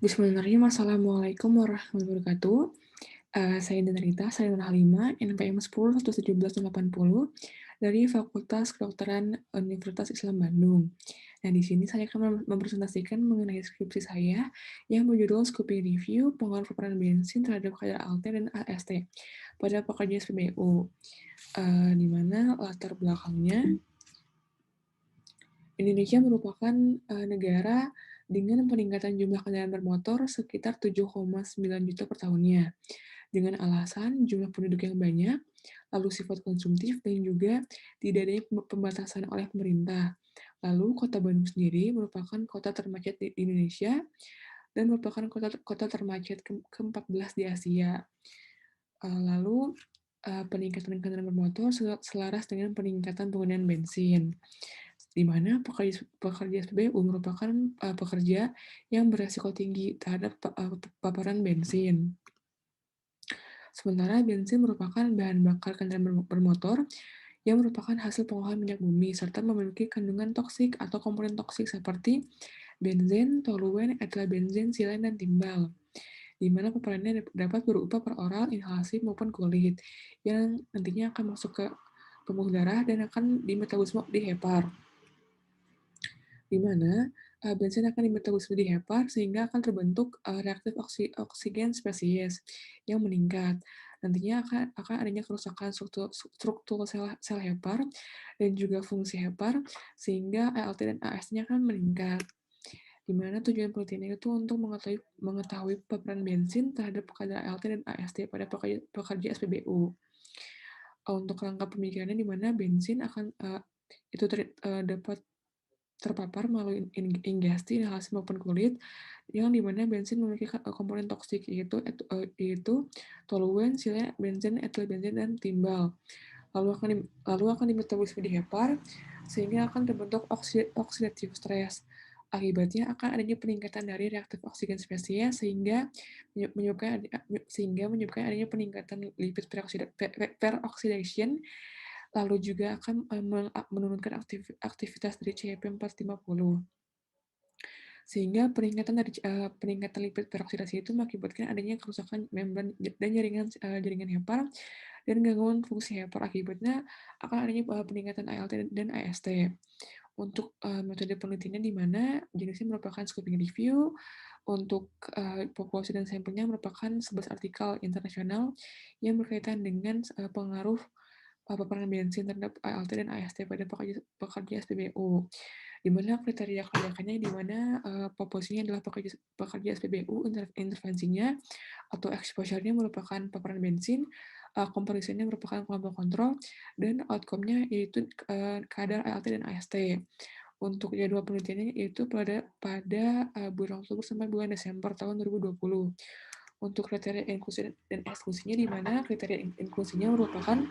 Bismillahirrahmanirrahim. Assalamualaikum warahmatullahi wabarakatuh. Saya Rita, saya Nur Halimah, NPM 10 11780 dari Fakultas Kedokteran Universitas Islam Bandung. Nah, di sini saya akan mempresentasikan mengenai skripsi saya yang berjudul Scoping Review Pengaruh Paparan Bensin terhadap kadar ALT dan AST pada pekerja SPBU. Di mana latar belakangnya Indonesia merupakan negara dengan peningkatan jumlah kendaraan bermotor sekitar 7,9 juta per tahunnya. Dengan alasan jumlah penduduk yang banyak, lalu sifat konsumtif, dan juga tidak adanya pembatasan oleh pemerintah. Lalu Kota Bandung sendiri merupakan kota termacet di Indonesia dan merupakan kota termacet ke-14 di Asia. Lalu peningkatan kendaraan bermotor selaras dengan peningkatan penggunaan bensin, di mana pekerja SPBU merupakan pekerja yang beresiko tinggi terhadap paparan bensin. Sementara bensin merupakan bahan bakar kendaraan bermotor yang merupakan hasil pengolahan minyak bumi serta memiliki kandungan toksik atau komponen toksik seperti benzen, toluen, etilbenzen, silen, dan timbal, di mana paparannya dapat berupa per oral, inhalasi, maupun kulit, yang nantinya akan masuk ke pembuluh darah dan akan dimetabolisme di hepar, di mana bensin akan dimetabolisme di hepar sehingga akan terbentuk reaktif oksigen spesies yang meningkat. Nantinya akan adanya kerusakan struktur sel hepar dan juga fungsi hepar sehingga ALT dan AST-nya akan meningkat. Di mana tujuan penelitian itu untuk mengetahui paparan bensin terhadap kadar ALT dan AST pada pekerja SPBU. Untuk rangka pemikirannya di mana bensin akan itu dapat terpapar melalui ingesti, inhalasi, maupun kulit, yang dimana bensin memiliki komponen toksik, yaitu toluen, silen, benzen, etilbenzen, dan timbal. Lalu akan dimetabolisme di hepar, sehingga akan terbentuk oxidative stress. Akibatnya akan adanya peningkatan dari reaktif oksigen spesies, sehingga menyebabkan adanya peningkatan lipid peroxidation, lalu juga akan menurunkan aktivitas dari CYP450. Sehingga peningkatan lipid peroksidasi itu mengakibatkan adanya kerusakan membran dan jaringan hepar dan gangguan fungsi hepar. Akibatnya akan adanya peningkatan ALT dan AST. Untuk metode penelitiannya di mana jenisnya merupakan scoping review, untuk populasi dan sampelnya merupakan 11 artikel internasional yang berkaitan dengan pengaruh paparan bensin terhadap ALT dan AST pada pekerja SPBU, di mana kriteria kelayakannya di mana populasinya adalah pekerja SPBU, intervensinya atau exposure-nya merupakan paparan bensin, comparison-nya merupakan kelompok kontrol, dan outcome-nya yaitu kadar ALT dan AST. Untuk jadwal penelitiannya yaitu pada bulan Oktober sampai bulan Desember tahun 2020. Untuk kriteria inklusi dan eksklusinya di mana kriteria inklusinya merupakan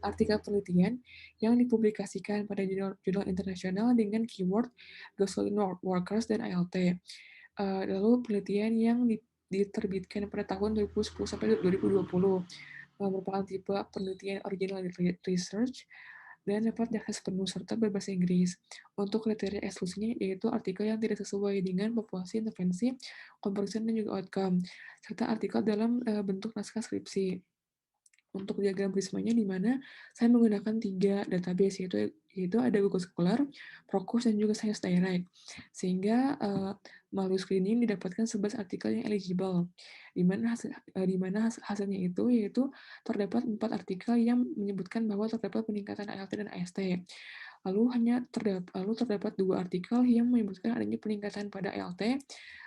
artikel penelitian yang dipublikasikan pada jurnal internasional dengan keyword gasoline workers dan ALT. Lalu penelitian yang diterbitkan pada tahun 2010 sampai 2020 merupakan tipe penelitian original research dan dapat diakses penuh serta berbahasa Inggris. Untuk kriteria eksklusinya yaitu artikel yang tidak sesuai dengan populasi, intervensi, comparison, dan juga outcome, serta artikel dalam bentuk naskah skripsi. Untuk diagram prismanya di mana saya menggunakan 3 database, yaitu ada Google Scholar, Procus, dan juga Science Direct. Sehingga melalui screening didapatkan 11 artikel yang eligible, di mana hasilnya yaitu terdapat 4 artikel yang menyebutkan bahwa terdapat peningkatan ALT dan AST. Lalu terdapat 2 artikel yang menyebutkan adanya peningkatan pada ALT,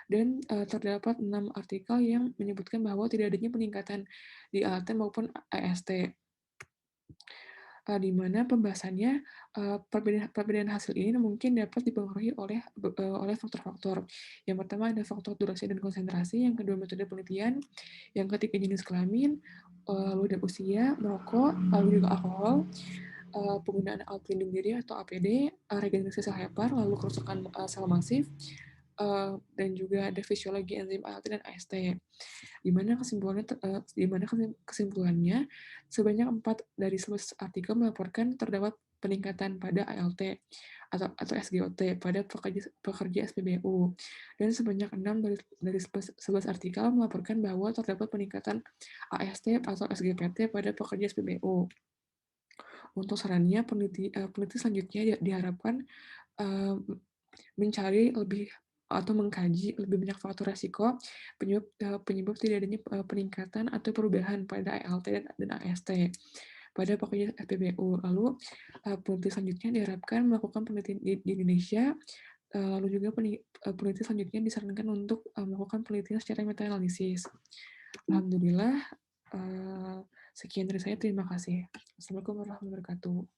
dan terdapat 6 artikel yang menyebutkan bahwa tidak adanya peningkatan di ALT maupun AST. Di mana pembahasannya perbedaan hasil ini mungkin dapat dipengaruhi oleh faktor-faktor. Yang pertama ada faktor durasi dan konsentrasi, yang kedua metode penelitian, yang ketiga jenis kelamin, lalu ada usia, merokok, lalu juga alkohol, penggunaan alat pelindung diri atau APD, regenerasi sel hepar, lalu kerusakan sel masif, dan juga ada fisiologi enzim ALT dan AST. Di mana kesimpulannya sebanyak 4 dari 11 artikel melaporkan terdapat peningkatan pada ALT atau SGOT pada pekerja SPBU, dan sebanyak 6 dari 11 artikel melaporkan bahwa terdapat peningkatan AST atau SGPT pada pekerja SPBU. Untuk sarannya, peneliti selanjutnya diharapkan eh, mencari lebih atau mengkaji lebih banyak faktor resiko penyebab tidak adanya peningkatan atau perubahan pada ALT dan AST pada pekerja SPBU. Lalu peneliti selanjutnya diharapkan melakukan penelitian di Indonesia. Lalu juga peneliti selanjutnya disarankan untuk melakukan penelitian secara meta-analisis. Alhamdulillah, sekian dari saya. Terima kasih. Assalamualaikum warahmatullahi wabarakatuh.